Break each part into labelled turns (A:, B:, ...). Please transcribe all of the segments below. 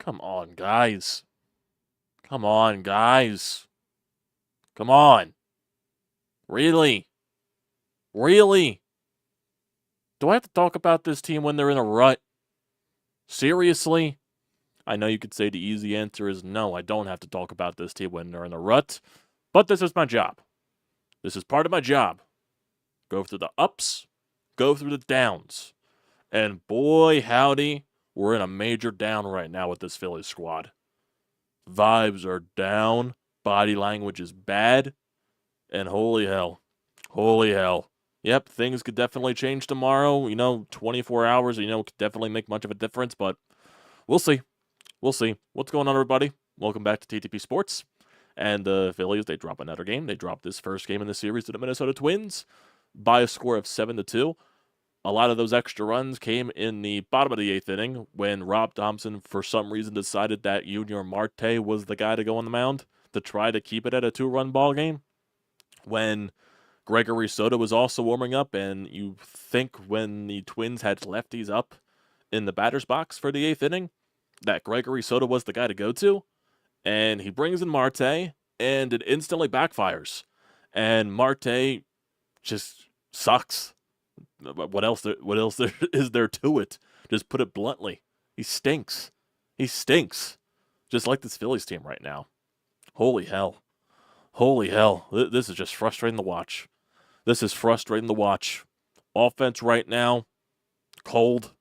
A: Come on, guys. Come on, guys. Come on. Really? Really? Do I have to talk about this team when they're in a rut? Seriously? I know you could say the easy answer is no, I don't have to talk about this team when they're in a rut, but this is my job. This is part of my job. Go through the ups, go through the downs. And boy, howdy, we're in a major down right now with this Phillies squad. Vibes are down, body language is bad, and holy hell. Holy hell. Yep, things could definitely change tomorrow. 24 hours, could definitely make much of a difference, but we'll see. We'll see. What's going on, everybody? Welcome back to TTP Sports. And the Phillies, they drop another game. They dropped this first game in the series to the Minnesota Twins by a score of 7-2. A lot of those extra runs came in the bottom of the eighth inning when Rob Thompson, for some reason, decided that Junior Marte was the guy to go on the mound to try to keep it at a 2-run ball game. When Gregory Soto was also warming up, and you think when the Twins had lefties up in the batter's box for the eighth inning, that Gregory Soto was the guy to go to, and he brings in Marte, and it instantly backfires. And Marte just sucks. What else is there to it? Just put it bluntly. He stinks. He stinks. Just like this Phillies team right now. Holy hell. Holy hell. This is just frustrating to watch. This is frustrating to watch. Offense right now, cold.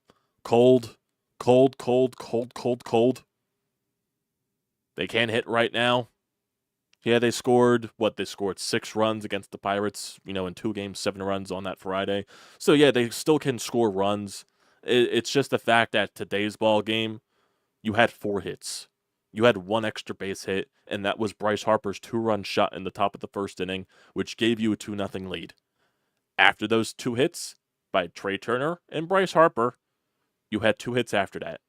A: They can't hit right now. Yeah, they scored 6 runs against the Pirates, in 2 games, 7 runs on that Friday. So, yeah, they still can score runs. It's just the fact that today's ball game, you had 4 hits. You had 1 extra base hit, and that was Bryce Harper's 2-run shot in the top of the first inning, which gave you a 2-0 lead. After those 2 hits by Trey Turner and Bryce Harper, you had 2 hits after that.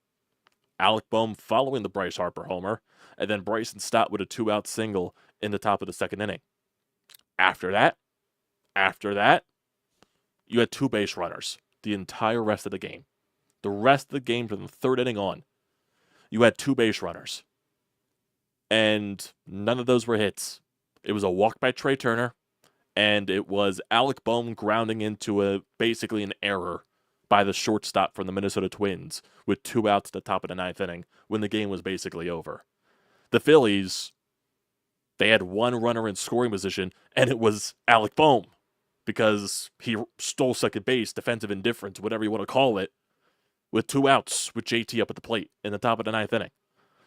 A: Alec Bohm following the Bryce Harper homer, and then Bryson Stott with a 2-out single in the top of the second inning. After that, you had 2 base runners the entire rest of the game. The rest of the game from the third inning on, you had 2 base runners. And none of those were hits. It was a walk by Trey Turner, and it was Alec Bohm grounding into basically an error by the shortstop from the Minnesota Twins with 2 outs at the top of the 9th inning when the game was basically over. The Phillies, they had 1 runner in scoring position, and it was Alec Bohm because he stole second base, defensive indifference, whatever you want to call it, with 2 outs with JT up at the plate in the top of the 9th inning.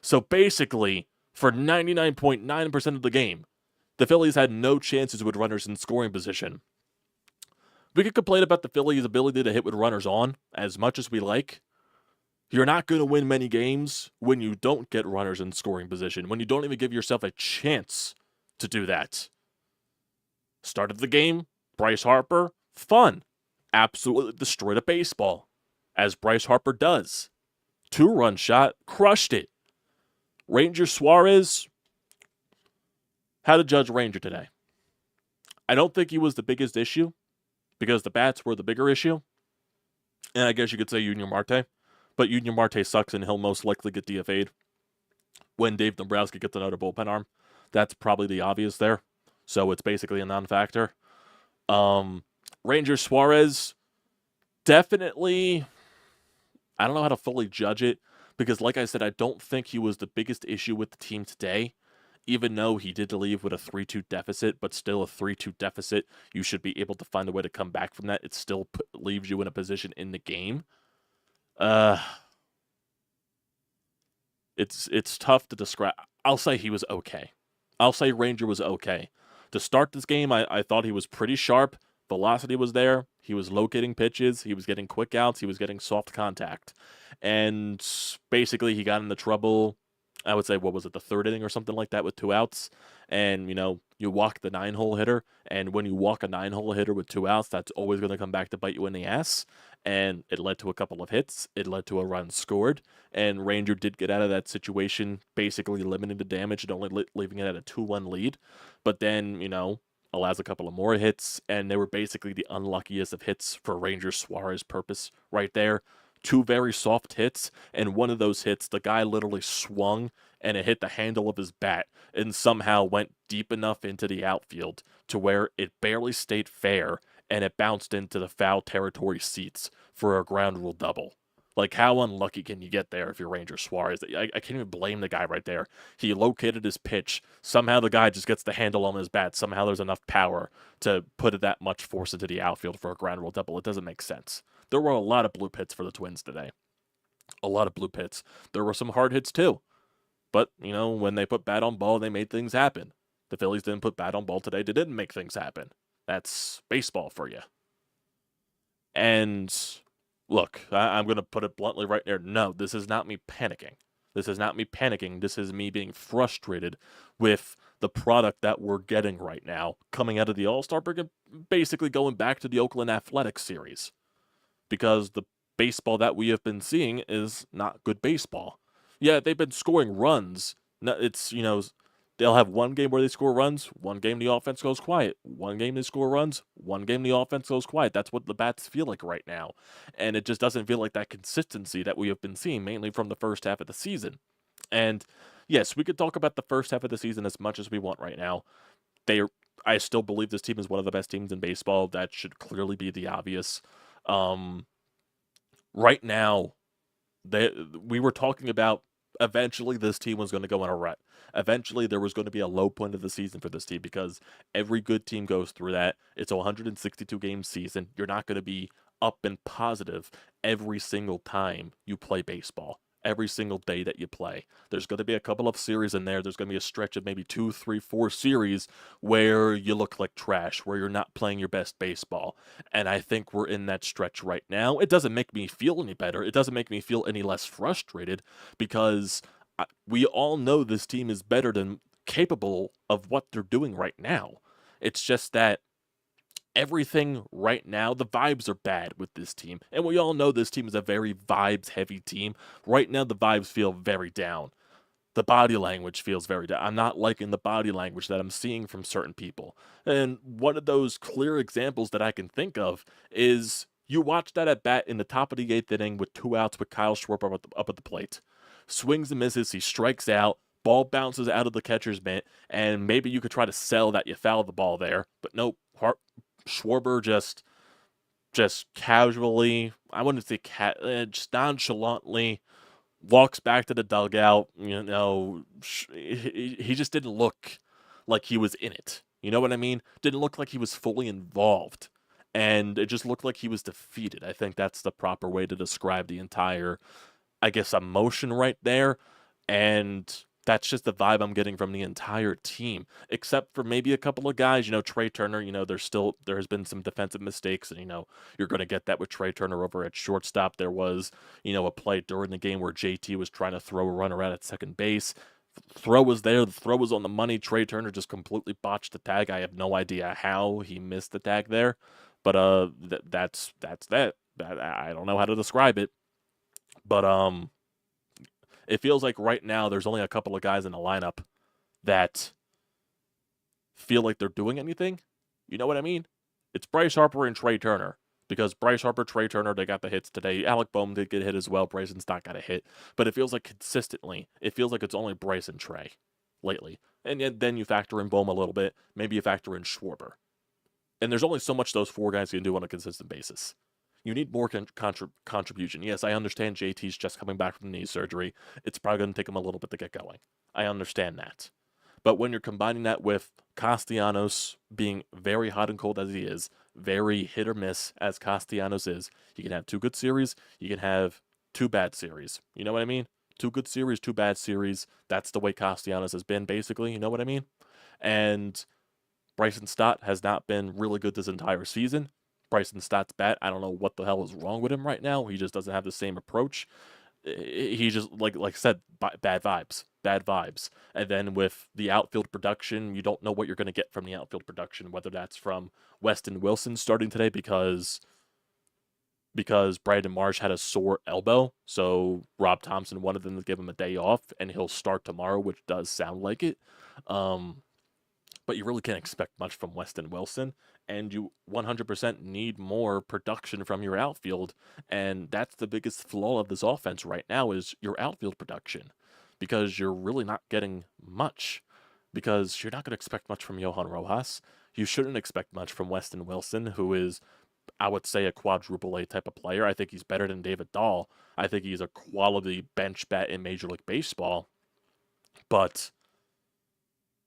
A: So basically, for 99.9% of the game, the Phillies had no chances with runners in scoring position. We could complain about the Phillies' ability to hit with runners on as much as we like. You're not going to win many games when you don't get runners in scoring position, when you don't even give yourself a chance to do that. Start of the game, Bryce Harper, fun. Absolutely destroyed a baseball, as Bryce Harper does. 2-run shot, crushed it. Ranger Suarez, how to judge Ranger today? I don't think he was the biggest issue, because the bats were the bigger issue. And I guess you could say Junior Marte. But Junior Marte sucks, and he'll most likely get DFA'd when Dave Dombrowski gets another bullpen arm. That's probably the obvious there. So it's basically a non-factor. Ranger Suarez, definitely, I don't know how to fully judge it. Because like I said, I don't think he was the biggest issue with the team today. Even though he did leave with a 3-2 deficit, but still a 3-2 deficit, you should be able to find a way to come back from that. It still leaves you in a position in the game. It's tough to describe. I'll say he was okay. I'll say Ranger was okay. To start this game, I thought he was pretty sharp. Velocity was there. He was locating pitches. He was getting quick outs. He was getting soft contact. And basically, he got into trouble. I would say, the 3rd inning or something like that with 2 outs. And, you walk the 9-hole hitter. And when you walk a 9-hole hitter with 2 outs, that's always going to come back to bite you in the ass. And it led to a couple of hits. It led to a run scored. And Ranger did get out of that situation, basically limiting the damage and only leaving it at a 2-1 lead. But then, allows a couple of more hits. And they were basically the unluckiest of hits for Ranger Suarez purpose right there. two very soft hits, and one of those hits, the guy literally swung and it hit the handle of his bat and somehow went deep enough into the outfield to where it barely stayed fair and it bounced into the foul territory seats for a ground rule double. Like, how unlucky can you get there if you're Ranger Suarez? I can't even blame the guy right there. He located his pitch. Somehow the guy just gets the handle on his bat. Somehow there's enough power to put that much force into the outfield for a ground rule double. It doesn't make sense. There were a lot of blue hits for the Twins today. A lot of blue hits. There were some hard hits too. But, when they put bat on ball, they made things happen. The Phillies didn't put bat on ball today. They didn't make things happen. That's baseball for you. And look, I'm going to put it bluntly right there. No, this is not me panicking. This is not me panicking. This is me being frustrated with the product that we're getting right now coming out of the All-Star break and basically going back to the Oakland Athletics series. Because the baseball that we have been seeing is not good baseball. Yeah, they've been scoring runs. It's, they'll have one game where they score runs, one game the offense goes quiet. One game they score runs, one game the offense goes quiet. That's what the bats feel like right now. And it just doesn't feel like that consistency that we have been seeing, mainly from the first half of the season. And yes, we could talk about the first half of the season as much as we want right now. I still believe this team is one of the best teams in baseball. That should clearly be the obvious. Right now, we were talking about eventually this team was going to go in a rut. Eventually, there was going to be a low point of the season for this team because every good team goes through that. It's a 162-game season. You're not going to be up and positive every single time you play baseball. Every single day that you play. There's going to be a couple of series in there. There's going to be a stretch of maybe 2, 3, 4 series where you look like trash, where you're not playing your best baseball. And I think we're in that stretch right now. It doesn't make me feel any better. It doesn't make me feel any less frustrated because we all know this team is better than capable of what they're doing right now. It's just that everything right now, the vibes are bad with this team. And we all know this team is a very vibes-heavy team. Right now, the vibes feel very down. The body language feels very down. I'm not liking the body language that I'm seeing from certain people. And one of those clear examples that I can think of is you watch that at bat in the top of the 8th inning with 2 outs with Kyle Schwarber up at the plate. Swings and misses, he strikes out. Ball bounces out of the catcher's mitt, and maybe you could try to sell that you fouled the ball there. But nope, Schwarber just casually, I wouldn't say just nonchalantly walks back to the dugout. He just didn't look like he was in it. You know what I mean? Didn't look like he was fully involved. And it just looked like he was defeated. I think that's the proper way to describe the entire, emotion right there. And that's just the vibe I'm getting from the entire team, except for maybe a couple of guys. Trey Turner, there has been some defensive mistakes, and, you're going to get that with Trey Turner over at shortstop. There was, a play during the game where JT was trying to throw a runner out at second base. The throw was there. The throw was on the money. Trey Turner just completely botched the tag. I have no idea how he missed the tag there, but that's that. I don't know how to describe it, but it feels like right now there's only a couple of guys in the lineup that feel like they're doing anything. You know what I mean? It's Bryce Harper and Trey Turner. Because Bryce Harper, Trey Turner, they got the hits today. Alec Boehm did get hit as well. Bryson Stott got a hit. But it feels like consistently, it feels like it's only Bryce and Trey lately. And then you factor in Boehm a little bit. Maybe you factor in Schwarber. And there's only so much those 4 guys can do on a consistent basis. You need more contribution. Yes, I understand JT's just coming back from knee surgery. It's probably going to take him a little bit to get going. I understand that. But when you're combining that with Castellanos being very hot and cold as he is, very hit or miss as Castellanos is, you can have 2 good series, you can have 2 bad series. You know what I mean? 2 good series, 2 bad series. That's the way Castellanos has been, basically. You know what I mean? And Bryson Stott has not been really good this entire season. Bryson Stott's bat, I don't know what the hell is wrong with him right now. He just doesn't have the same approach. He just, like I said, bad vibes. And then with the outfield production, you don't know what you're going to get from the outfield production, whether that's from Weston Wilson starting today because Brandon Marsh had a sore elbow, so Rob Thompson wanted them to give him a day off, and he'll start tomorrow, which does sound like it. but you really can't expect much from Weston Wilson, and you 100% need more production from your outfield, and that's the biggest flaw of this offense right now is your outfield production, because you're really not getting much, because you're not going to expect much from Johan Rojas. You shouldn't expect much from Weston Wilson, who is, I would say, a quadruple A type of player. I think he's better than David Dahl. I think he's a quality bench bat in Major League Baseball, but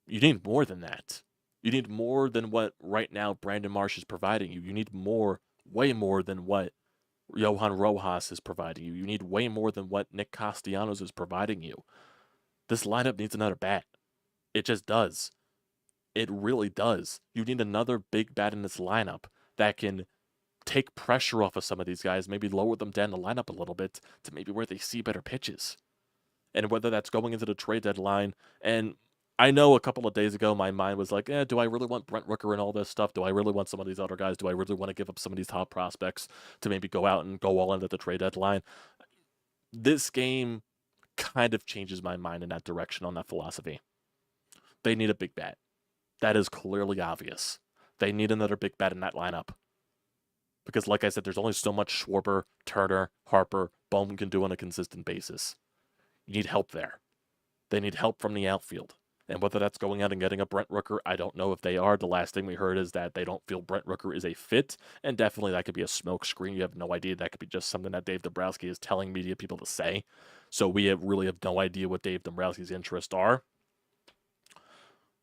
A: you need more than that. You need more than what right now Brandon Marsh is providing you. You need more, way more than what Johan Rojas is providing you. You need way more than what Nick Castellanos is providing you. This lineup needs another bat. It just does. It really does. You need another big bat in this lineup that can take pressure off of some of these guys, maybe lower them down the lineup a little bit to maybe where they see better pitches. And whether that's going into the trade deadline. And I know a couple of days ago my mind was like, do I really want Brent Rooker and all this stuff? Do I really want some of these other guys? Do I really want to give up some of these top prospects to maybe go out and go all in at the trade deadline? This game kind of changes my mind in that direction on that philosophy. They need a big bat. That is clearly obvious. They need another big bat in that lineup. Because like I said, there's only so much Schwarber, Turner, Harper, Bowman can do on a consistent basis. You need help there. They need help from the outfield. And whether that's going out and getting a Brent Rooker, I don't know if they are. The last thing we heard is that they don't feel Brent Rooker is a fit. And definitely that could be a smoke screen. You have no idea. That could be just something that Dave Dombrowski is telling media people to say. So we really have no idea what Dave Dombrowski's interests are.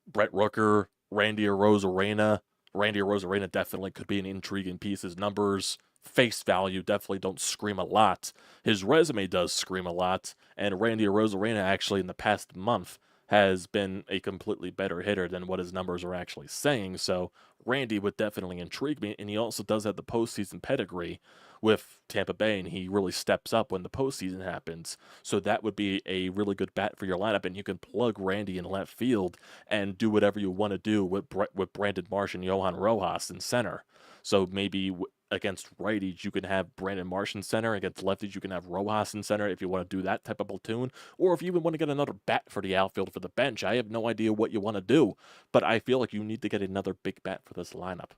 A: Brent Rooker, Randy Arozarena. Randy Arozarena definitely could be an intriguing piece. His numbers, face value, definitely don't scream a lot. His resume does scream a lot. And Randy Arozarena actually in the past month has been a completely better hitter than what his numbers are actually saying. So Randy would definitely intrigue me. And he also does have the postseason pedigree with Tampa Bay, and he really steps up when the postseason happens. So that would be a really good bat for your lineup, and you can plug Randy in left field and do whatever you want to do with Brandon Marsh and Johan Rojas in center. So maybe against righties, you can have Brandon Marsh in center. Against lefties, you can have Rojas in center if you want to do that type of platoon. Or if you even want to get another bat for the outfield for the bench, I have no idea what you want to do. But I feel like you need to get another big bat for this lineup.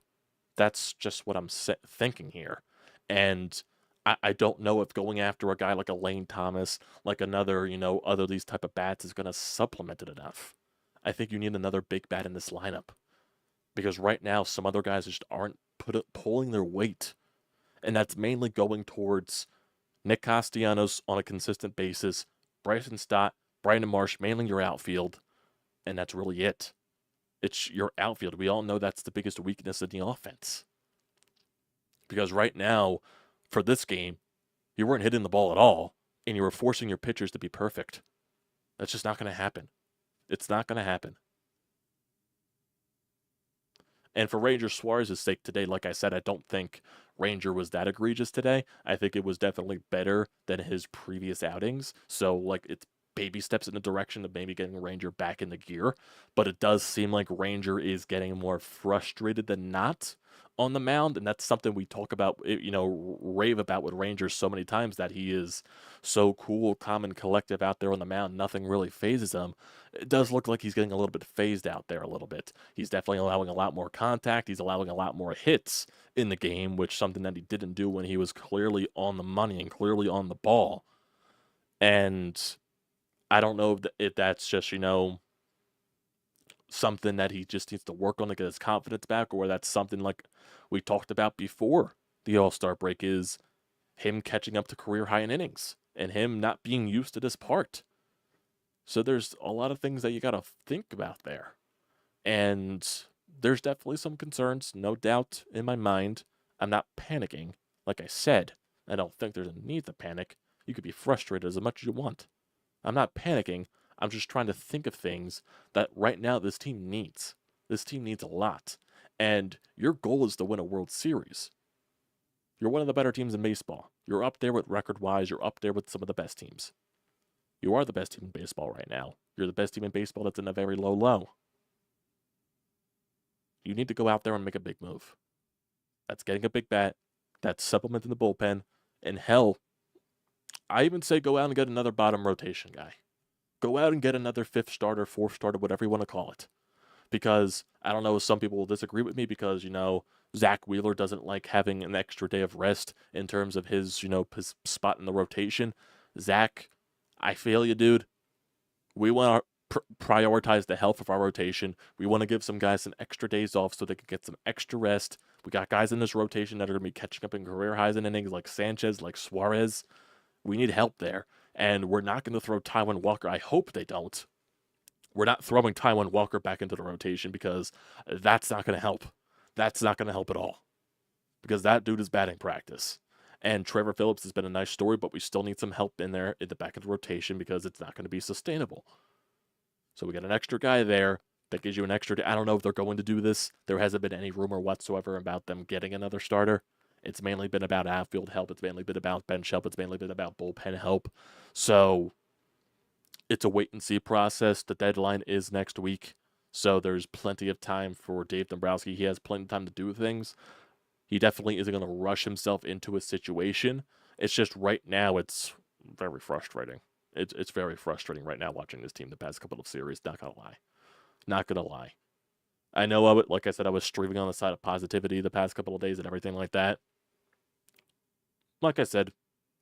A: That's just what I'm thinking here. And I don't know if going after a guy like a Lane Thomas, like another, other these type of bats is going to supplement it enough. I think you need another big bat in this lineup. Because right now, some other guys just aren't pulling their weight. And that's mainly going towards Nick Castellanos on a consistent basis, Bryson Stott, Brandon Marsh, mainly your outfield. And that's really it. It's your outfield. We all know that's the biggest weakness in the offense. Because right now, for this game, you weren't hitting the ball at all, and you were forcing your pitchers to be perfect. That's just not going to happen. It's not going to happen. And for Ranger Suarez's sake today, like I said, I don't think Ranger was that egregious today. I think it was definitely better than his previous outings. So, it's baby steps in the direction of maybe getting Ranger back in the gear. But it does seem like Ranger is getting more frustrated than not on the mound. And that's something we talk about, rave about with Rangers so many times, that he is so cool, calm, and collective out there on the mound. Nothing really phases him. It does look like he's getting a little bit phased out there a little bit. He's definitely allowing a lot more contact. He's allowing a lot more hits in the game, which something that he didn't do when he was clearly on the money and clearly on the ball. And I don't know if that's just, something that he just needs to work on to get his confidence back, or that's something like we talked about before the All-Star break, is him catching up to career high in innings and him not being used to this part. So there's a lot of things that you got to think about there. And there's definitely some concerns, no doubt in my mind. I'm not panicking. Like I said, I don't think there's a need to panic. You could be frustrated as much as you want. I'm not panicking. I'm just trying to think of things that right now this team needs. This team needs a lot. And your goal is to win a World Series. You're one of the better teams in baseball. You're up there with record-wise. You're up there with some of the best teams. You are the best team in baseball right now. You're the best team in baseball that's in a very low low. You need to go out there and make a big move. That's getting a big bat. That's supplementing the bullpen. And hell, I even say go out and get another bottom rotation guy. Go out and get another fifth starter, fourth starter, whatever you want to call it. because I don't know, some people will disagree with me because, Zack Wheeler doesn't like having an extra day of rest in terms of his, spot in the rotation. Zack, I feel you, dude. We want to prioritize the health of our rotation. We want to give some guys some extra days off so they can get some extra rest. We got guys in this rotation that are going to be catching up in career highs in innings like Sanchez, like Suarez. We need help there. And we're not going to throw Taijuan Walker. I hope they don't. We're not throwing Taijuan Walker back into the rotation because that's not going to help. That's not going to help at all. Because that dude is batting practice. And Trevor Phillips has been a nice story, but we still need some help in there at the back of the rotation because it's not going to be sustainable. So we got an extra guy there that gives you an extra. I don't know if they're going to do this. There hasn't been any rumor whatsoever about them getting another starter. It's mainly been about outfield help. It's mainly been about bench help. It's mainly been about bullpen help. So it's a wait-and-see process. The deadline is next week. So there's plenty of time for Dave Dombrowski. He has plenty of time to do things. He definitely isn't going to rush himself into a situation. It's just right now it's very frustrating. It's very frustrating right now watching this team the past couple of series. Not going to lie. Not going to lie. I know, like I said, I was streaming on the side of positivity the past couple of days and everything like that. Like I said,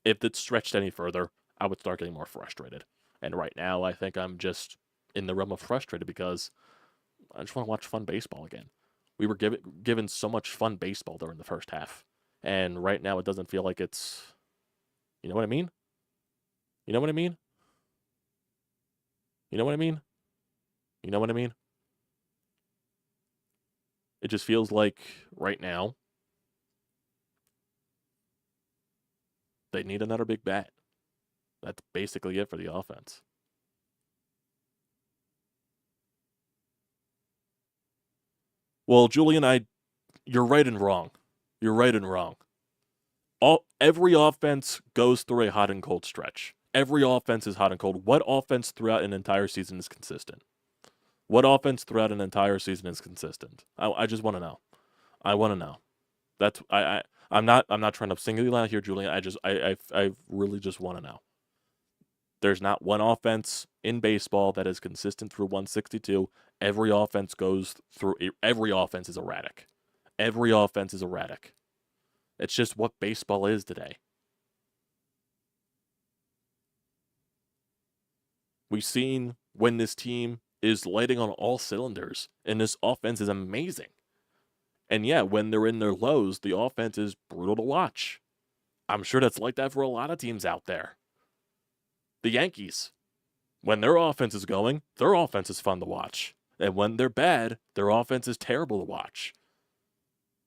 A: if it stretched any further, I would start getting more frustrated. And right now, I think I'm just in the realm of frustrated because I just want to watch fun baseball again. We were given so much fun baseball during the first half. And right now, it doesn't feel like it's... You know what I mean? You know what I mean? You know what I mean? You know what I mean? It just feels like right now they need another big bat. That's basically it for the offense. Well, Julian, you're right and wrong. You're right and wrong. Every offense goes through a hot and cold stretch. Every offense is hot and cold. What offense throughout an entire season is consistent? What offense throughout an entire season is consistent? I just want to know. I want to know. That's I'm not trying to single you out here, Julian. I really just want to know. There's not one offense in baseball that is consistent through 162. Every offense is erratic. Every offense is erratic. It's just what baseball is today. We've seen when this team is lighting on all cylinders, and this offense is amazing. And yeah, when they're in their lows, the offense is brutal to watch. I'm sure that's like that for a lot of teams out there. The Yankees, when their offense is going, their offense is fun to watch. And when they're bad, their offense is terrible to watch.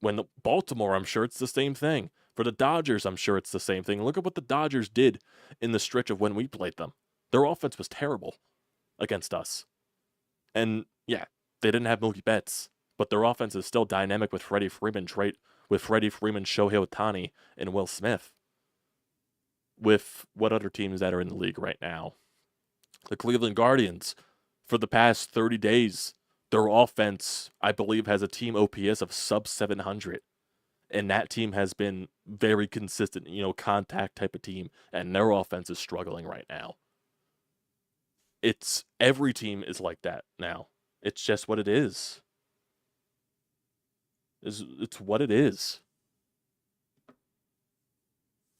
A: When Baltimore, I'm sure it's the same thing. For the Dodgers, I'm sure it's the same thing. Look at what the Dodgers did in the stretch of when we played them. Their offense was terrible against us. And yeah, they didn't have Mookie Betts, but their offense is still dynamic with Freddie Freeman, Shohei Ohtani, and Will Smith. With what other teams that are in the league right now? The Cleveland Guardians, for the past 30 days, their offense, I believe, has a team OPS of sub 700. And that team has been very consistent, contact type of team. And their offense is struggling right now. Every team is like that now. It's just what it is. It's what it is.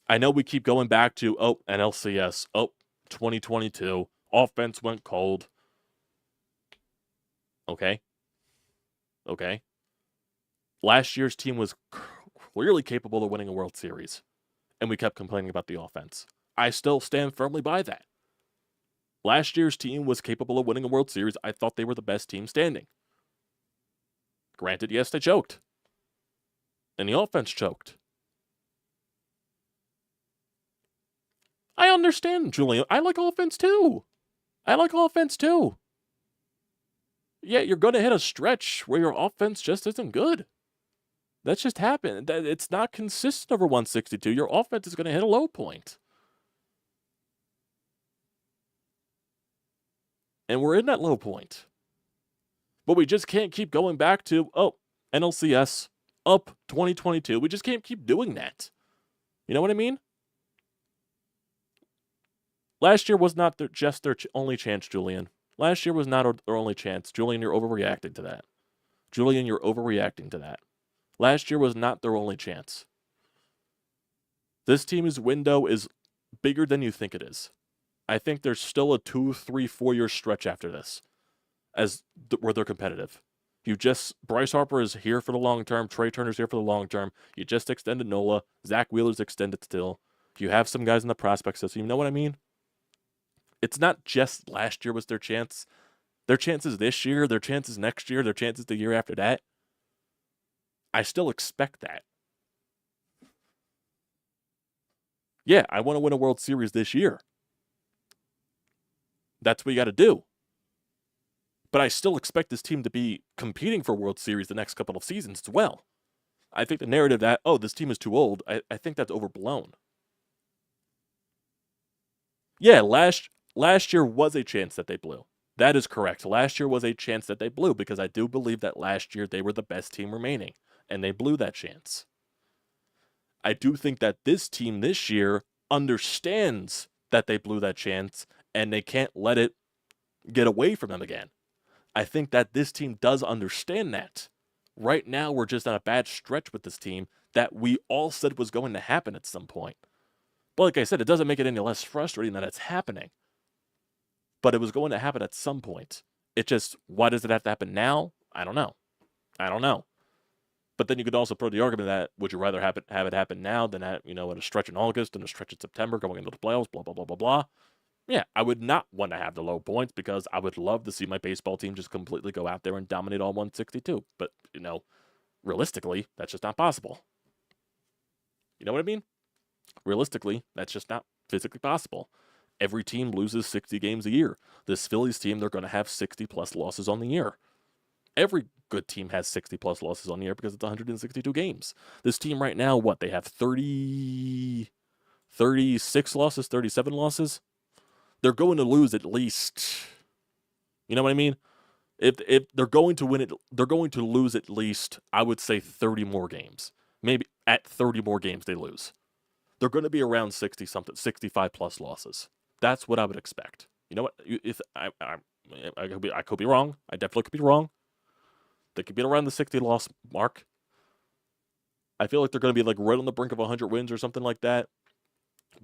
A: I know we keep going back to, NLCS, 2022, offense went cold. Okay. Last year's team was clearly capable of winning a World Series, and we kept complaining about the offense. I still stand firmly by that. Last year's team was capable of winning a World Series. I thought they were the best team standing. Granted, yes, they choked. And the offense choked. I understand, Julian. I like offense too. Yeah, you're going to hit a stretch where your offense just isn't good. That's just happened. It's not consistent over 162. Your offense is going to hit a low point. And we're in that low point. But we just can't keep going back to, NLCS, up 2022. We just can't keep doing that. You know what I mean? Last year was not just their only chance, Julian. Last year was not their only chance. Julian, you're overreacting to that. Julian, you're overreacting to that. Last year was not their only chance. This team's window is bigger than you think it is. I think there's still a 2, 3, 4-year stretch after this where they're competitive. Bryce Harper is here for the long term. Trey Turner's here for the long term. You just extended Nola. Zack Wheeler's extended still. You have some guys in the prospect system. You know what I mean? It's not just last year was their chance. Their chances this year, their chances next year, their chances the year after that. I still expect that. Yeah, I want to win a World Series this year. That's what you got to do. But I still expect this team to be competing for World Series the next couple of seasons as well. I think the narrative that, oh, this team is too old, I think that's overblown. Yeah, last year was a chance that they blew. That is correct. Last year was a chance that they blew because I do believe that last year they were the best team remaining, and they blew that chance. I do think that this team this year understands that they blew that chance, and they can't let it get away from them again. I think that this team does understand that. Right now, we're just on a bad stretch with this team that we all said was going to happen at some point. But like I said, it doesn't make it any less frustrating that it's happening. But it was going to happen at some point. It just, why does it have to happen now? I don't know. But then you could also throw the argument that would you rather have it happen now than at a stretch in August and a stretch in September going into the playoffs, blah, blah, blah, blah, blah. Yeah, I would not want to have the low points because I would love to see my baseball team just completely go out there and dominate all 162. But, realistically, that's just not possible. You know what I mean? Realistically, that's just not physically possible. Every team loses 60 games a year. This Phillies team, they're going to have 60-plus losses on the year. Every good team has 60-plus losses on the year because it's 162 games. This team right now, they have 36 losses, 37 losses? They're going to lose at least, you know what I mean? If they're going to win it, they're going to lose at least, I would say, 30 more games. Maybe at 30 more games they lose. They're going to be around 60-something, 65-plus losses. That's what I would expect. You know what? If I could be wrong. I definitely could be wrong. They could be around the 60-loss mark. I feel like they're going to be right on the brink of 100 wins or something like that.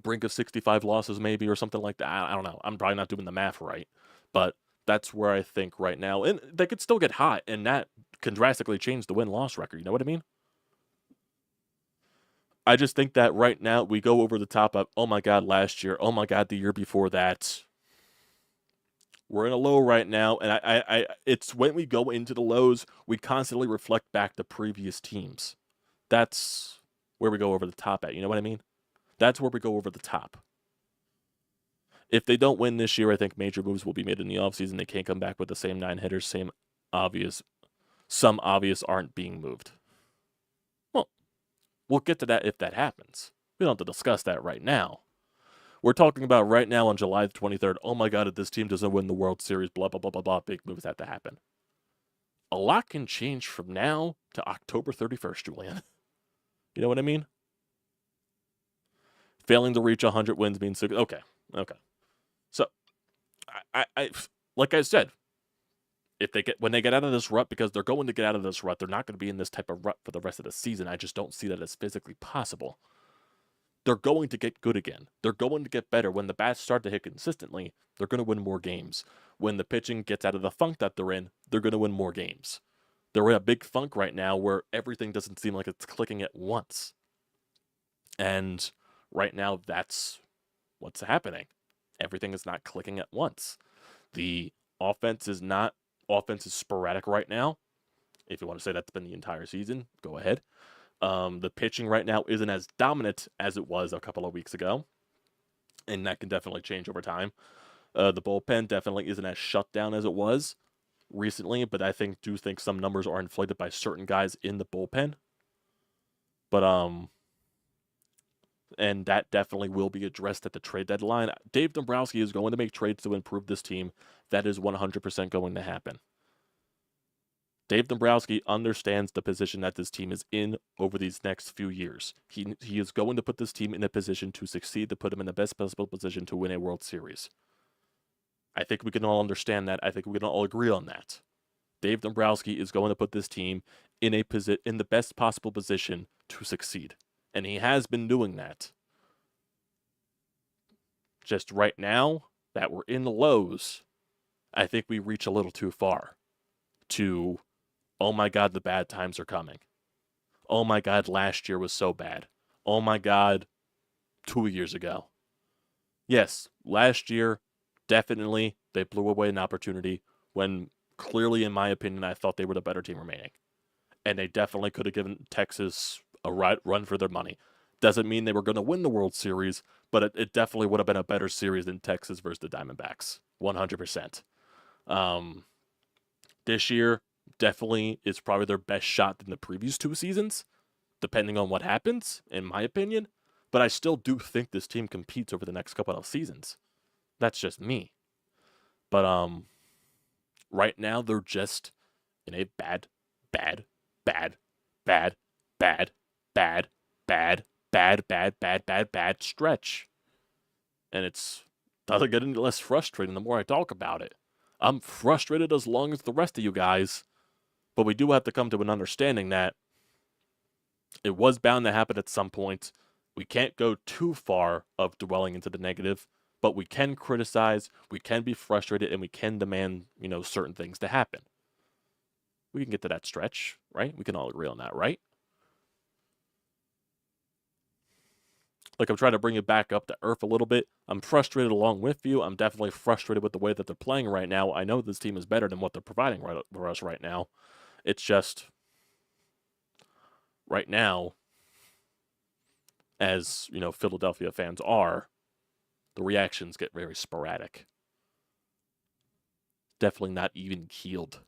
A: Brink of 65 losses maybe or something like that. I don't know. I'm probably not doing the math right. But that's where I think right now. And they could still get hot, and that can drastically change the win-loss record. You know what I mean? I just think that right now we go over the top of, oh my God, last year. Oh my God, the year before that. We're in a low right now, and it's when we go into the lows, we constantly reflect back to previous teams. That's where we go over the top at. You know what I mean? That's where we go over the top. If they don't win this year, I think major moves will be made in the offseason. They can't come back with the same 9 hitters, some obvious aren't being moved. Well, we'll get to that if that happens. We don't have to discuss that right now. We're talking about right now on July the 23rd, oh my God, if this team doesn't win the World Series, blah, blah, blah, blah, blah, big moves have to happen. A lot can change from now to October 31st, Julian. You know what I mean? Failing to reach 100 wins means... Okay. So, I like I said, when they get out of this rut, because they're going to get out of this rut, they're not going to be in this type of rut for the rest of the season. I just don't see that as physically possible. They're going to get good again. They're going to get better. When the bats start to hit consistently, they're going to win more games. When the pitching gets out of the funk that they're in, they're going to win more games. They're in a big funk right now where everything doesn't seem like it's clicking at once. And right now, that's what's happening. Everything is not clicking at once. The offense is sporadic right now. If you want to say that's been the entire season, go ahead. The pitching right now isn't as dominant as it was a couple of weeks ago, and that can definitely change over time. The bullpen definitely isn't as shut down as it was recently, but I do think some numbers are inflated by certain guys in the bullpen. But and that definitely will be addressed at the trade deadline. Dave Dombrowski is going to make trades to improve this team. That is 100% going to happen. Dave Dombrowski understands the position that this team is in over these next few years. He is going to put this team in a position to succeed, to put them in the best possible position to win a World Series. I think we can all understand that. I think we can all agree on that. Dave Dombrowski is going to put this team in the best possible position to succeed. And he has been doing that. Just right now that we're in the lows, I think we reach a little too far to, oh my God, the bad times are coming. Oh my God, last year was so bad. Oh my God, 2 years ago. Yes, last year, definitely, they blew away an opportunity when clearly, in my opinion, I thought they were the better team remaining. And they definitely could have given Texas a run for their money. Doesn't mean they were going to win the World Series, but it definitely would have been a better series than Texas versus the Diamondbacks. 100%. This year, definitely is probably their best shot than the previous 2 seasons, depending on what happens, in my opinion. But I still do think this team competes over the next couple of seasons. That's just me. But right now they're just in a bad stretch. And it's doesn't get any less frustrating the more I talk about it. I'm frustrated as long as the rest of you guys, but we do have to come to an understanding that it was bound to happen at some point. We can't go too far of dwelling into the negative, but we can criticize, we can be frustrated, and we can demand, certain things to happen. We can get to that stretch, right? We can all agree on that, right? Like, I'm trying to bring it back up to earth a little bit. I'm frustrated along with you. I'm definitely frustrated with the way that they're playing right now. I know this team is better than what they're providing for us right now. It's just, right now, as, Philadelphia fans are, the reactions get very sporadic. Definitely not even keeled.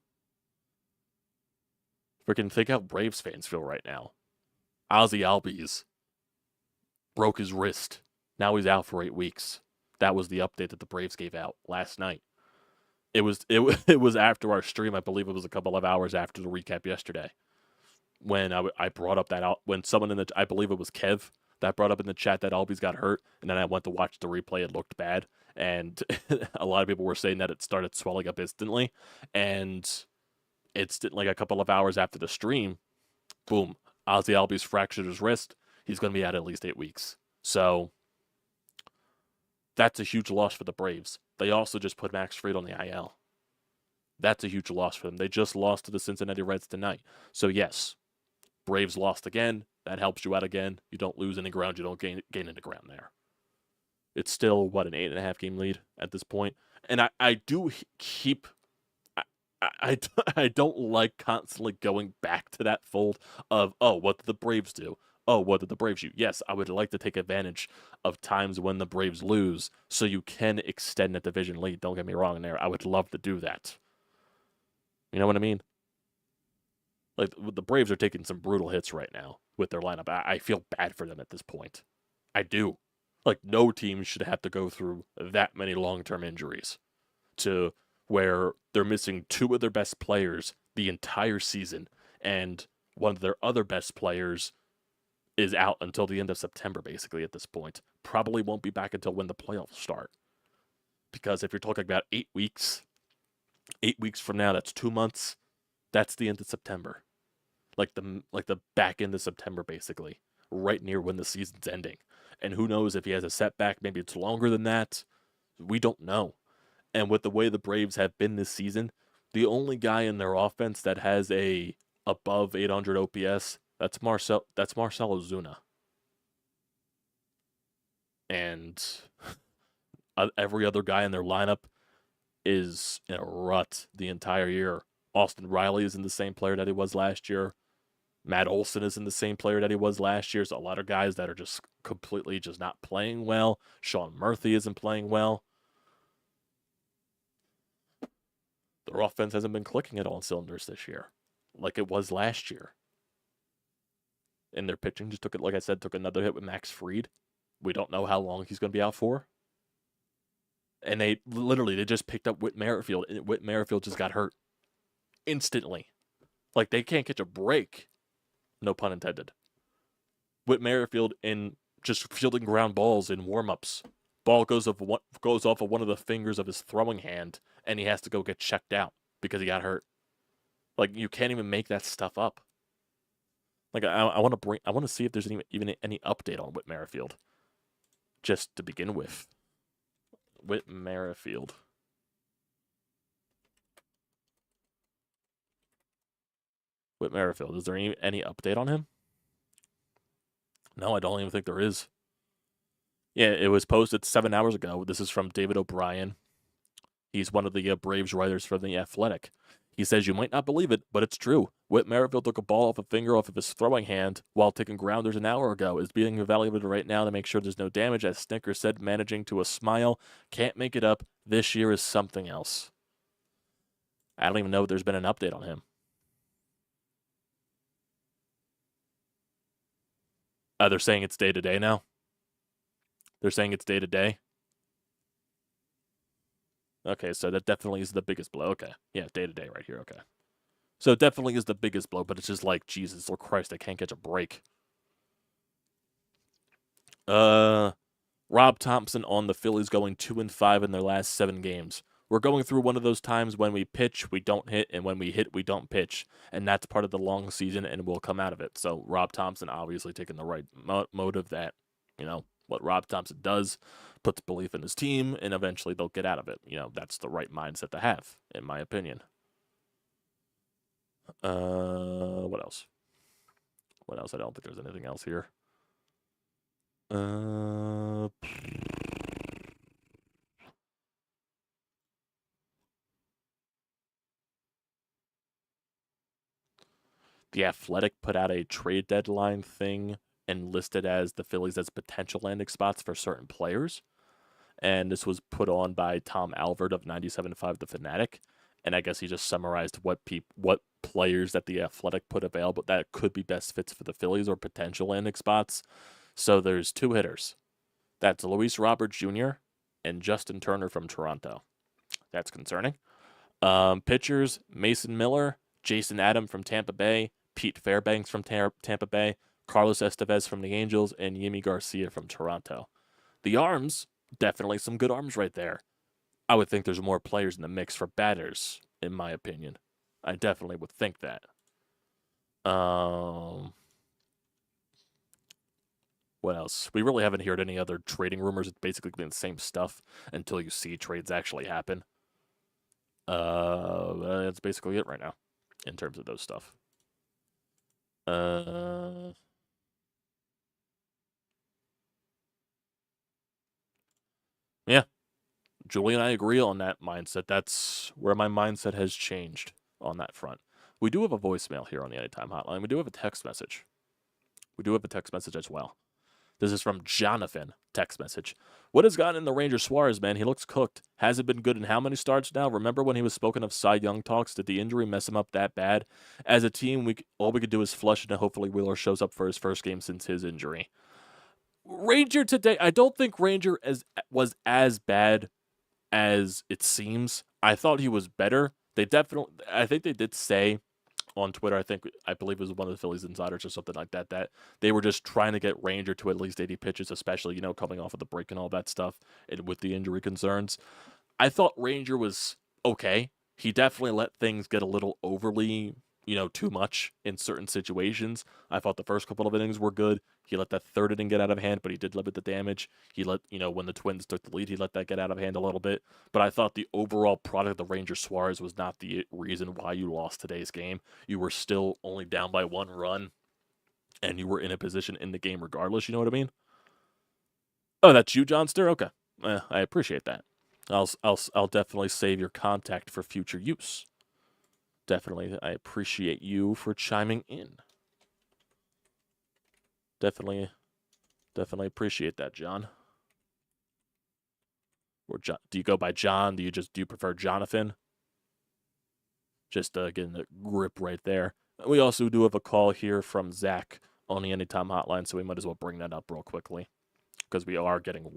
A: Freaking think how Braves fans feel right now. Ozzy Albies broke his wrist. Now he's out for 8 weeks. That was the update that the Braves gave out last night. It was after our stream. I believe it was a couple of hours after the recap yesterday when I brought up that when someone I believe it was Kev that brought up in the chat that Albies got hurt, and then I went to watch the replay. It looked bad, and a lot of people were saying that it started swelling up instantly, and like a couple of hours after the stream, boom, Ozzy Albies fractured his wrist. He's going to be out at least 8 weeks. So that's a huge loss for the Braves. They also just put Max Fried on the IL. That's a huge loss for them. They just lost to the Cincinnati Reds tonight. So yes, Braves lost again. That helps you out again. You don't lose any ground. You don't gain any ground there. It's still, an 8.5 game lead at this point. And I do keep... I don't like constantly going back to that fold of, oh, what did the Braves do? Oh, what did the Braves do? Yes, I would like to take advantage of times when the Braves lose so you can extend that division lead. Don't get me wrong there. I would love to do that. You know what I mean? Like, the Braves are taking some brutal hits right now with their lineup. I feel bad for them at this point. I do. Like, no team should have to go through that many long-term injuries to where they're missing 2 of their best players the entire season, and one of their other best players is out until the end of September, basically, at this point. Probably won't be back until when the playoffs start. Because if you're talking about 8 weeks, 8 weeks from now, that's 2 months. That's the end of September. Like the back end of September, basically. Right near when the season's ending. And who knows if he has a setback, maybe it's longer than that. We don't know. And with the way the Braves have been this season, the only guy in their offense that has a above 800 OPS, that's Marcell Ozuna. And every other guy in their lineup is in a rut the entire year. Austin Riley is in the same player that he was last year. Matt Olson is in the same player that he was last year. So a lot of guys that are just completely just not playing well. Sean Murphy isn't playing well. Their offense hasn't been clicking at all cylinders this year, like it was last year. And their pitching just took another hit with Max Fried. We don't know how long he's going to be out for. And they just picked up Whit Merrifield, and Whit Merrifield just got hurt instantly. Like, they can't catch a break. No pun intended. Whit Merrifield in just fielding ground balls in warm-ups Ball goes off of one of the fingers of his throwing hand, and he has to go get checked out because he got hurt. Like, you can't even make that stuff up. Like, I want to see if there's even any update on Whit Merrifield. Just to begin with. Whit Merrifield. Whit Merrifield. Is there any update on him? No, I don't even think there is. Yeah, it was posted 7 hours ago. This is from David O'Brien. He's one of the Braves writers for The Athletic. He says, you might not believe it, but it's true. Whit Merrifield took a ball off a finger off of his throwing hand while taking grounders an hour ago. Is being evaluated right now to make sure there's no damage. As Snicker said, managing to a smile. Can't make it up. This year is something else. I don't even know if there's been an update on him. They're saying it's day-to-day now? They're saying it's day-to-day? Okay, so that definitely is the biggest blow. Okay, yeah, day-to-day right here, okay. So it definitely is the biggest blow, but it's just like, Jesus, Lord Christ, I can't catch a break. Rob Thompson on the Phillies going 2-5 in their last 7 games. We're going through one of those times when we pitch, we don't hit, and when we hit, we don't pitch. And that's part of the long season, and we'll come out of it. So Rob Thompson obviously taking the right motive that, what Rob Thompson does, puts belief in his team, and eventually they'll get out of it. That's the right mindset to have, in my opinion. What else? What else? I don't think there's anything else here. The Athletic put out a trade deadline thing and listed as the Phillies as potential landing spots for certain players. And this was put on by Tom Alvord of 97.5 The Fanatic. And I guess he just summarized what players that the Athletic put available that could be best fits for the Phillies or potential landing spots. So there's 2 hitters. That's Luis Robert Jr. and Justin Turner from Toronto. That's concerning. Pitchers, Mason Miller, Jason Adam from Tampa Bay, Pete Fairbanks from Tampa Bay, Carlos Estevez from the Angels, and Yimi Garcia from Toronto. The arms, definitely some good arms right there. I would think there's more players in the mix for batters, in my opinion. I definitely would think that. What else? We really haven't heard any other trading rumors. It's basically been the same stuff until you see trades actually happen. That's basically it right now in terms of those stuff. Yeah. Julie and I agree on that mindset. That's where my mindset has changed on that front. We do have a voicemail here on the Anytime Hotline. We do have a text message. We do have a text message as well. This is from Jonathan, text message. What has gotten in the Ranger Suarez, man? He looks cooked. Hasn't been good in how many starts now? Remember when he was spoken of Cy Young talks? Did the injury mess him up that bad? As a team, all we could do is flush it, and hopefully Wheeler shows up for his first game since his injury. Ranger today, I don't think Ranger was as bad as it seems. I thought he was better. I think they did say on Twitter, I believe it was one of the Phillies insiders or something like that, that they were just trying to get Ranger to at least 80 pitches, especially, coming off of the break and all that stuff, and with the injury concerns. I thought Ranger was okay. He definitely let things get a little overly, too much in certain situations. I thought the first couple of innings were good. He let that 3rd inning get out of hand, but he did limit the damage. He let, when the Twins took the lead, he let that get out of hand a little bit. But I thought the overall product of the Ranger Suarez was not the reason why you lost today's game. You were still only down by 1 run, and you were in a position in the game regardless, you know what I mean? Oh, that's you, John Steer? Okay. I appreciate that. I'll definitely save your contact for future use. Definitely, I appreciate you for chiming in. Definitely appreciate that, John. Or do you go by John? Do you prefer Jonathan? Just getting the grip right there. We also do have a call here from Zack on the Anytime Hotline, so we might as well bring that up real quickly because we are getting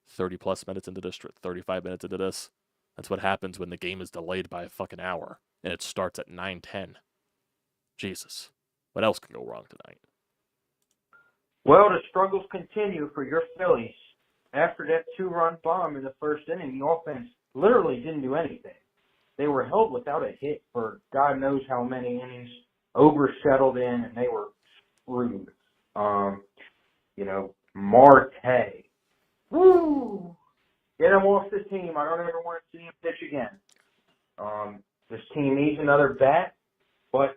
A: 30 plus minutes into this, 35 minutes into this. That's what happens when the game is delayed by a fucking hour and it starts at 9:10. Jesus, what else can go wrong tonight?
B: Well, the struggles continue for your Phillies after that 2-run bomb in the first inning, the offense literally didn't do anything. They were held without a hit for God knows how many innings, oversettled in, and they were screwed. Marte. Woo! Get him off the team. I don't ever want to see him pitch again. This team needs another bat, but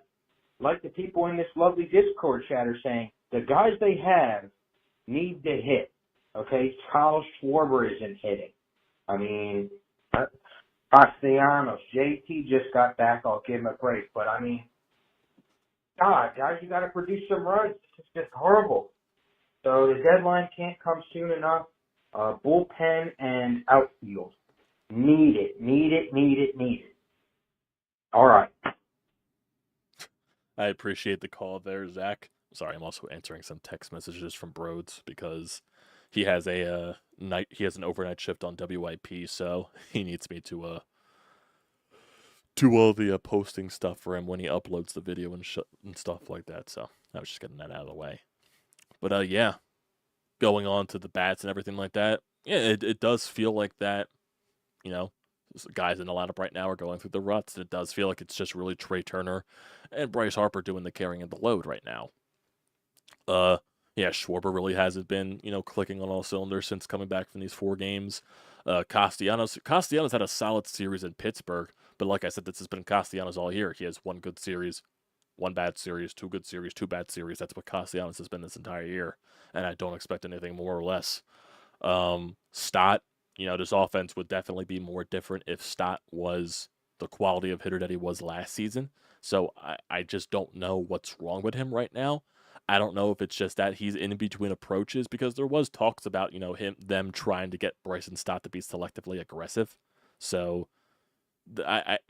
B: like the people in this lovely Discord chat are saying, the guys they have need to hit. Okay? Charles Schwarber isn't hitting. I mean, Castellanos, JT just got back. I'll give him a break. But, I mean, God, guys, you got to produce some runs. It's just horrible. So the deadline can't come soon enough. Bullpen and outfield. Need it. All right.
A: I appreciate the call there, Zach. Sorry, I'm also answering some text messages from Brodes because he has an overnight shift on WIP, so he needs me to do all the posting stuff for him when he uploads the video and stuff like that. So I was just getting that out of the way. But yeah, going on to the bats and everything like that. Yeah, it does feel like that. Guys in the lineup right now are going through the ruts. It does feel like it's just really Trey Turner and Bryce Harper doing the carrying of the load right now. Schwarber really hasn't been, clicking on all cylinders since coming back from these 4 games. Castellanos had a solid series in Pittsburgh, but like I said, this has been Castellanos all year. He has 1 good series, 1 bad series, 2 good series, 2 bad series. That's what Castellanos has been this entire year, and I don't expect anything more or less. Stott, this offense would definitely be more different if Stott was the quality of hitter that he was last season. So I just don't know what's wrong with him right now. I don't know if it's just that he's in between approaches, because there was talks about, them trying to get Bryson Stott to be selectively aggressive. So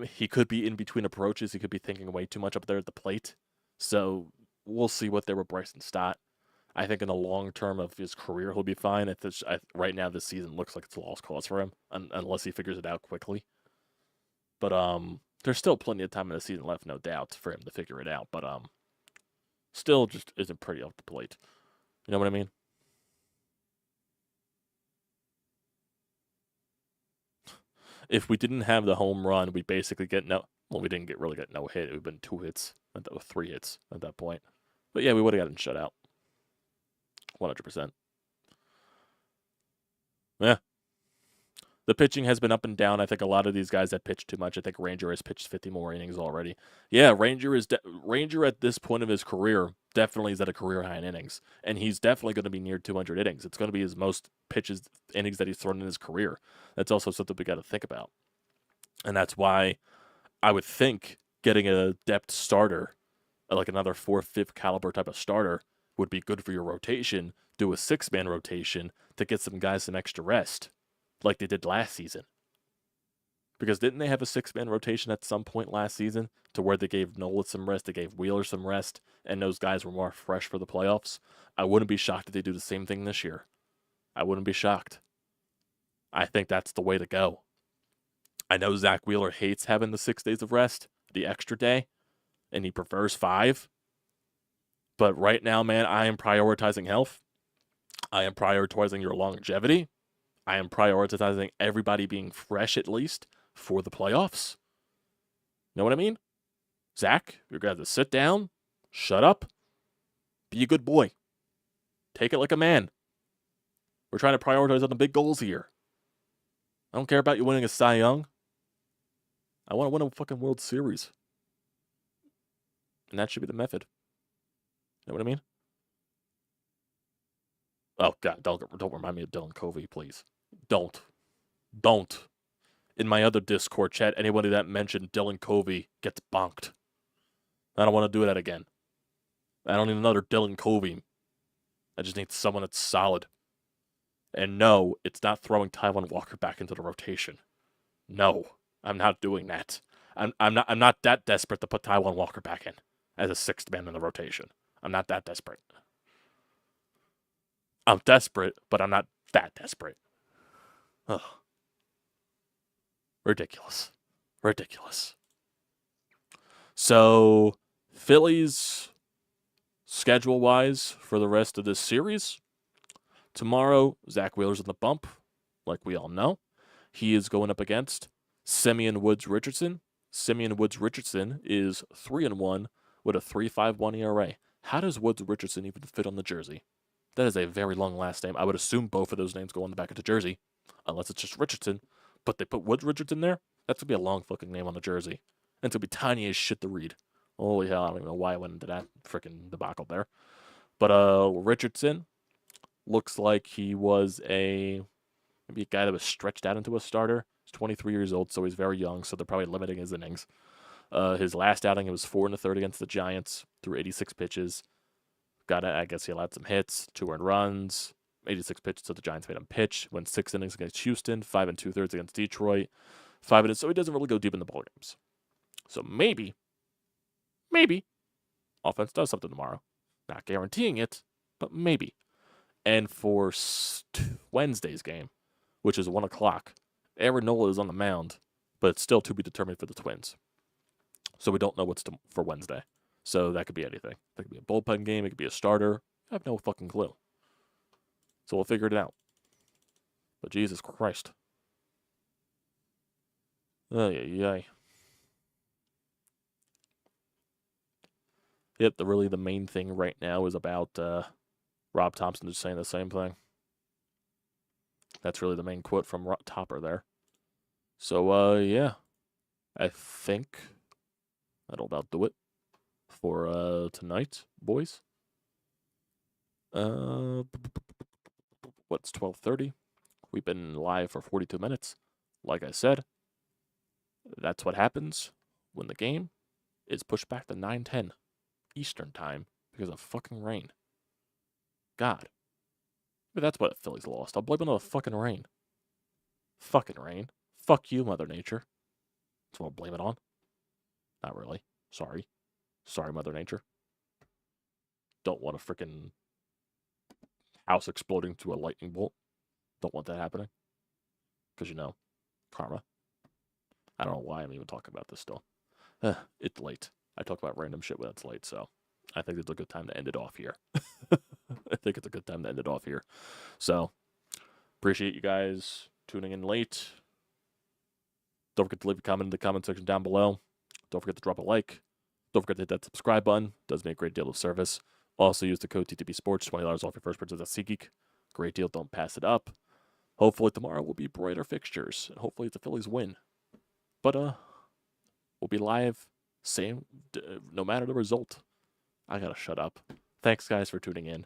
A: he could be in between approaches. He could be thinking way too much up there at the plate. So we'll see what there with Bryson Stott. I think in the long term of his career, he'll be fine. Right now, this season looks like it's a lost cause for him, unless he figures it out quickly. But there's still plenty of time in the season left, no doubt, for him to figure it out. But still just isn't pretty off the plate. You know what I mean? If we didn't have the home run, we basically get no. Well, we didn't really get no hit. It would have been 2 hits, 3 hits at that point. But yeah, we would have gotten shut out. 100%. Yeah. The pitching has been up and down. I think a lot of these guys have pitched too much. I think Ranger has pitched 50 more innings already. Yeah, Ranger at this point of his career definitely is at a career high in innings, and he's definitely going to be near 200 innings. It's going to be his most innings that he's thrown in his career. That's also something we got to think about, and that's why I would think getting a depth starter, like another 4th, 5th caliber type of starter, would be good for your rotation. Do a 6-man rotation to get some guys some extra rest, like they did last season. Because didn't they have a 6-man rotation at some point last season to where they gave Nola some rest, they gave Wheeler some rest, and those guys were more fresh for the playoffs? I wouldn't be shocked if they do the same thing this year. I wouldn't be shocked. I think that's the way to go. I know Zack Wheeler hates having the 6 days of rest, the extra day, and he prefers 5. But right now, man, I am prioritizing health. I am prioritizing your longevity. I am prioritizing everybody being fresh at least for the playoffs. Know what I mean? Zack, you're going to have to sit down, shut up, be a good boy. Take it like a man. We're trying to prioritize on the big goals here. I don't care about you winning a Cy Young. I want to win a fucking World Series. And that should be the method. You know what I mean? Oh, God, don't remind me of Dylan Covey, please. Don't. In my other Discord chat, anybody that mentioned Dylan Covey gets bonked. I don't want to do that again. I don't need another Dylan Covey. I just need someone that's solid. And no, it's not throwing Taijuan Walker back into the rotation. No, I'm not doing that. I'm not that desperate to put Taijuan Walker back in as a 6th man in the rotation. I'm not that desperate. I'm desperate, but I'm not that desperate. Ugh. Ridiculous. So, Phillies, schedule-wise, for the rest of this series, Tomorrow, Zack Wheeler's on the bump, like we all know. He is going up against Simeon Woods Richardson. Simeon Woods Richardson is 3-1 with a 3.51 ERA. How does Woods Richardson even fit on the jersey? That is a very long last name. I would assume both of those names go on the back of the jersey, unless it's just Richardson. But they put Woods Richardson there? That's going to be a long fucking name on the jersey. And it's going to be tiny as shit to read. Holy hell, I don't even know why I went into that freaking debacle there. But Richardson looks like he was maybe a guy that was stretched out into a starter. He's 23 years old, so he's very young, so they're probably limiting his innings. His last outing, it was 4 1/3 against the Giants through 86 pitches. I guess he allowed some hits, 2 earned runs, 86 pitches, so the Giants made him pitch. Went 6 innings against Houston, 5 2/3 against Detroit, 5 innings, so he doesn't really go deep in the ball games. So maybe, offense does something tomorrow. Not guaranteeing it, but maybe. And for Wednesday's game, which is 1 o'clock, Aaron Nola is on the mound, but it's still to be determined for the Twins. So we don't know what's for Wednesday. So that could be anything. That could be a bullpen game. It could be a starter. I have no fucking clue. So we'll figure it out. But Jesus Christ. Ay. Yep, the main thing right now is about Rob Thompson just saying the same thing. That's really the main quote from Topper there. So, yeah. I think that'll about do it for tonight, boys. What's 12:30? We've been live for 42 minutes. Like I said, that's what happens when the game is pushed back to 9:10 Eastern time because of fucking rain. God. Maybe that's why the Phillies lost. I'll blame it on the fucking rain. Fucking rain. Fuck you, Mother Nature. That's what I'll blame it on. Not really. Sorry. Sorry, Mother Nature. Don't want a freaking house exploding to a lightning bolt. Don't want that happening. Because, karma. I don't know why I'm even talking about this still. It's late. I talk about random shit when it's late, so I think it's a good time to end it off here. So, appreciate you guys tuning in late. Don't forget to leave a comment in the comment section down below. Don't forget to drop a like. Don't forget to hit that subscribe button. It does me a great deal of service. Also, use the code TTPSPORTS, $20 off your first purchase at SEATGEEK. Great deal. Don't pass it up. Hopefully tomorrow will be brighter fixtures, and hopefully the Phillies win. But we'll be live, no matter the result. I gotta shut up. Thanks, guys, for tuning in.